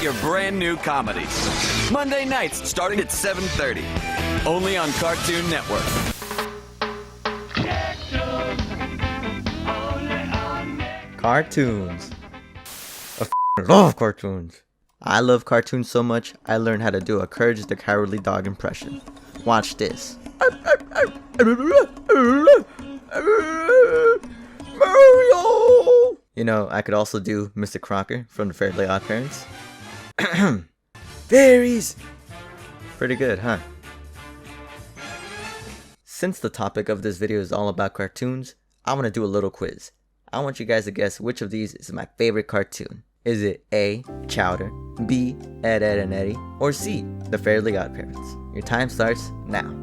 your brand new comedies. Monday nights starting at 7:30. Only on Cartoon Network. Cartoons. I love cartoons. I love cartoons so much, I learned how to do a Courage the Cowardly Dog impression. Watch this. Mario! You know, I could also do Mr. Crocker from the Fairly Odd Parents. Fairies! Pretty good, huh? Since the topic of this video is all about cartoons, I want to do a little quiz. I want you guys to guess which of these is my favorite cartoon. Is it A, Chowder, B, Ed, Ed and Eddie, or C, The Fairly Odd Parents? Your time starts now.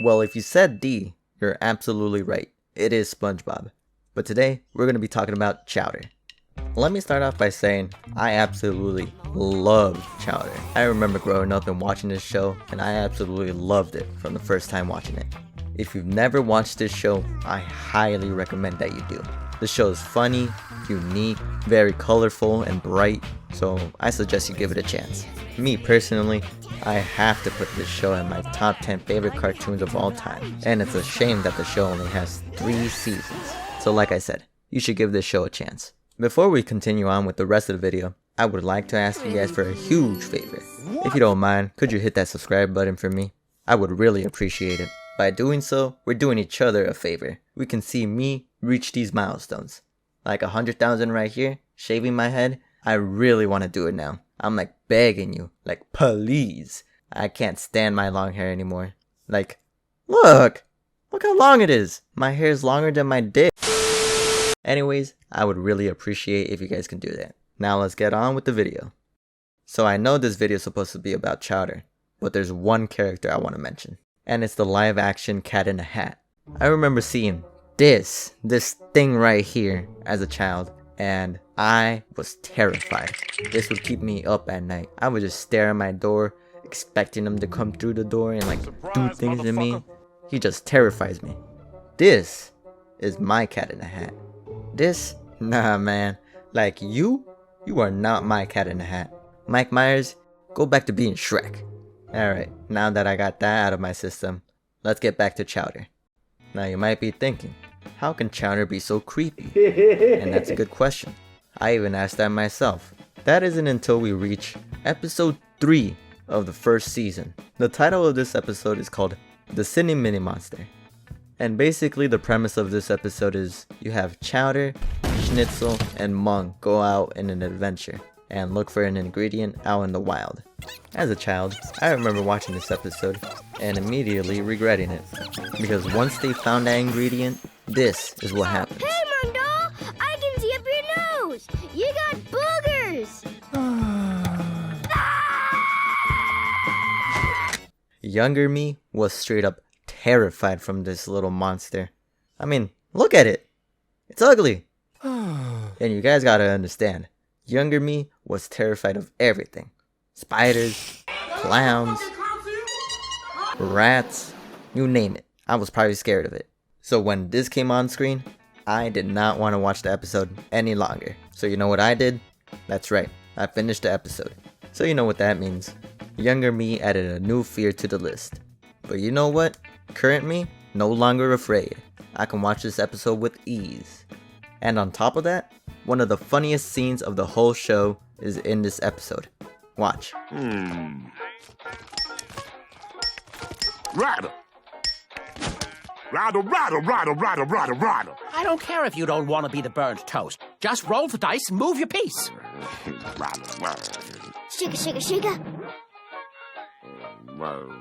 Well, if you said D, you're absolutely right. It is SpongeBob. But today, we're going to be talking about Chowder. Let me start off by saying, I absolutely love Chowder. I remember growing up and watching this show, and I absolutely loved it from the first time watching it. If you've never watched this show, I highly recommend that you do. The show is funny, unique, very colorful and bright, so I suggest you give it a chance. Me personally, I have to put this show in my top 10 favorite cartoons of all time, and it's a shame that the show only has 3 seasons. So like I said, you should give this show a chance. Before we continue on with the rest of the video, I would like to ask you guys for a huge favor. If you don't mind, could you hit that subscribe button for me? I would really appreciate it. By doing so, we're doing each other a favor. We can see me reach these milestones. Like 100,000 right here, shaving my head. I really want to do it now. I'm like begging you, like please. I can't stand my long hair anymore. Like, look how long it is. My hair is longer than my dick. Anyways, I would really appreciate if you guys can do that. Now let's get on with the video. So I know this video is supposed to be about Chowder, but there's one character I want to mention. And it's the live action Cat in a Hat. I remember seeing this thing right here as a child, and I was terrified. This would keep me up at night. I would just stare at my door, expecting him to come through the door and like do things to me. He just terrifies me. This is my Cat in a Hat. This? Nah, man. Like you are not my Cat in a Hat. Mike Myers, go back to being Shrek. Alright, now that I got that out of my system, let's get back to Chowder. Now you might be thinking, how can Chowder be so creepy? And that's a good question. I even asked that myself. That isn't until we reach episode 3 of the first season. The title of this episode is called The Sydney Mini Monster. And basically the premise of this episode is you have Chowder, Schnitzel, and Monk go out in an adventure and look for an ingredient out in the wild. As a child, I remember watching this episode and immediately regretting it. Because once they found that ingredient, this is what happens. Hey Mundo! I can see up your nose! You got boogers! Younger me was straight up terrified from this little monster. I mean, look at it! It's ugly! And you guys gotta understand, younger me was terrified of everything. Spiders, clowns, rats, you name it. I was probably scared of it. So when this came on screen, I did not want to watch the episode any longer. So you know what I did? That's right, I finished the episode. So you know what that means. Younger me added a new fear to the list. But you know what? Current me, no longer afraid. I can watch this episode with ease. And on top of that, one of the funniest scenes of the whole show is in this episode. Watch. Rider! Rider, rider, rider, rider, rider, rider! I don't care if you don't want to be the burnt toast. Just roll the dice and move your piece. Rider, rider. Shika, shika, Rider.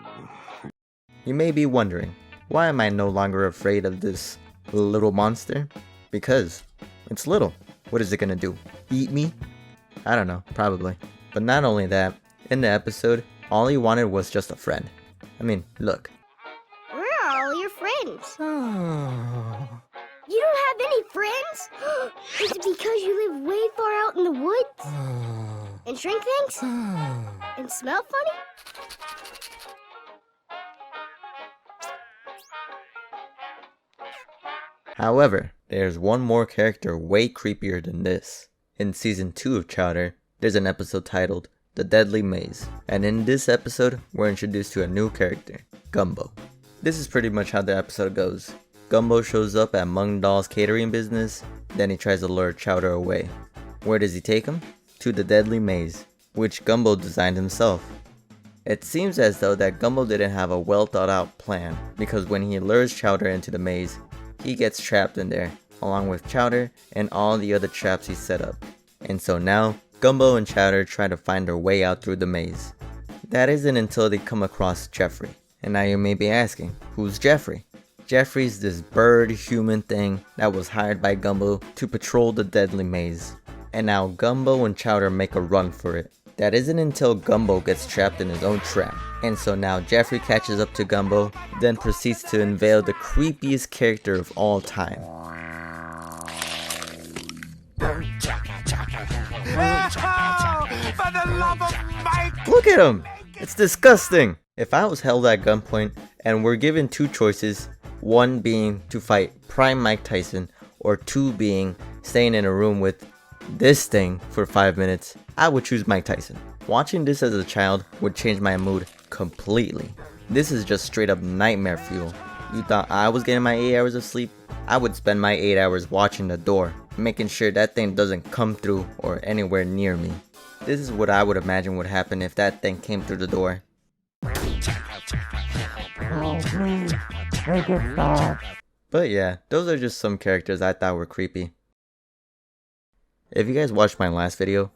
You may be wondering, why am I no longer afraid of this little monster? Because it's little. What is it gonna do? Eat me? I don't know, probably. But not only that, in the episode, all he wanted was just a friend. I mean, look. Where are all your friends? You don't have any friends? Is it because you live way far out in the woods? And shrink things? And smell funny? However, there's one more character way creepier than this. In season 2 of Chowder, there's an episode titled The Deadly Maze, and in this episode, we're introduced to a new character, Gumbo. This is pretty much how the episode goes. Gumbo shows up at Mung Doll's catering business, then he tries to lure Chowder away. Where does he take him? To the Deadly Maze, which Gumbo designed himself. It seems as though that Gumbo didn't have a well thought out plan, because when he lures Chowder into the maze, he gets trapped in there, along with Chowder and all the other traps he set up. And so now, Gumbo and Chowder try to find their way out through the maze. That isn't until they come across Jeffrey. And now you may be asking, who's Jeffrey? Jeffrey's this bird human thing that was hired by Gumbo to patrol the Deadly Maze. And now Gumbo and Chowder make a run for it. That isn't until Gumbo gets trapped in his own trap. And so now Jeffrey catches up to Gumbo, then proceeds to unveil the creepiest character of all time. For the love of Mike! Look at him! It's disgusting! If I was held at gunpoint and were given two choices, one being to fight Prime Mike Tyson, or two being staying in a room with this thing for 5 minutes, I would choose Mike Tyson. Watching this as a child would change my mood completely. This is just straight up nightmare fuel. You thought I was getting my 8 hours of sleep? I would spend my 8 hours watching the door, making sure that thing doesn't come through or anywhere near me. This is what I would imagine would happen if that thing came through the door. But yeah, those are just some characters I thought were creepy. If you guys watched my last video,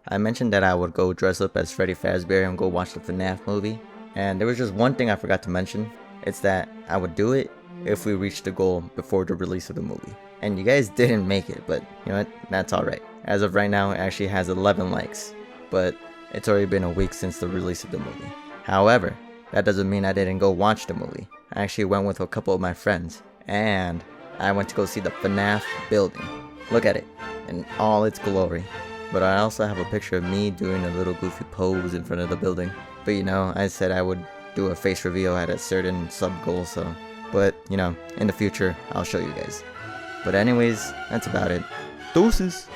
I mentioned that I would go dress up as Freddy Fazbear and go watch the FNAF movie. And there was just one thing I forgot to mention. It's that I would do it if we reached the goal before the release of the movie. And you guys didn't make it, but you know what? That's alright. As of right now, it actually has 11 likes. But it's already been a week since the release of the movie. However, that doesn't mean I didn't go watch the movie. I actually went with a couple of my friends. And I went to go see the FNAF building. Look at it in all its glory. But I also have a picture of me doing a little goofy pose in front of the building. But you know, I said I would do a face reveal at a certain sub goal, so. But you know, in the future, I'll show you guys. But anyways, that's about it. Deuces!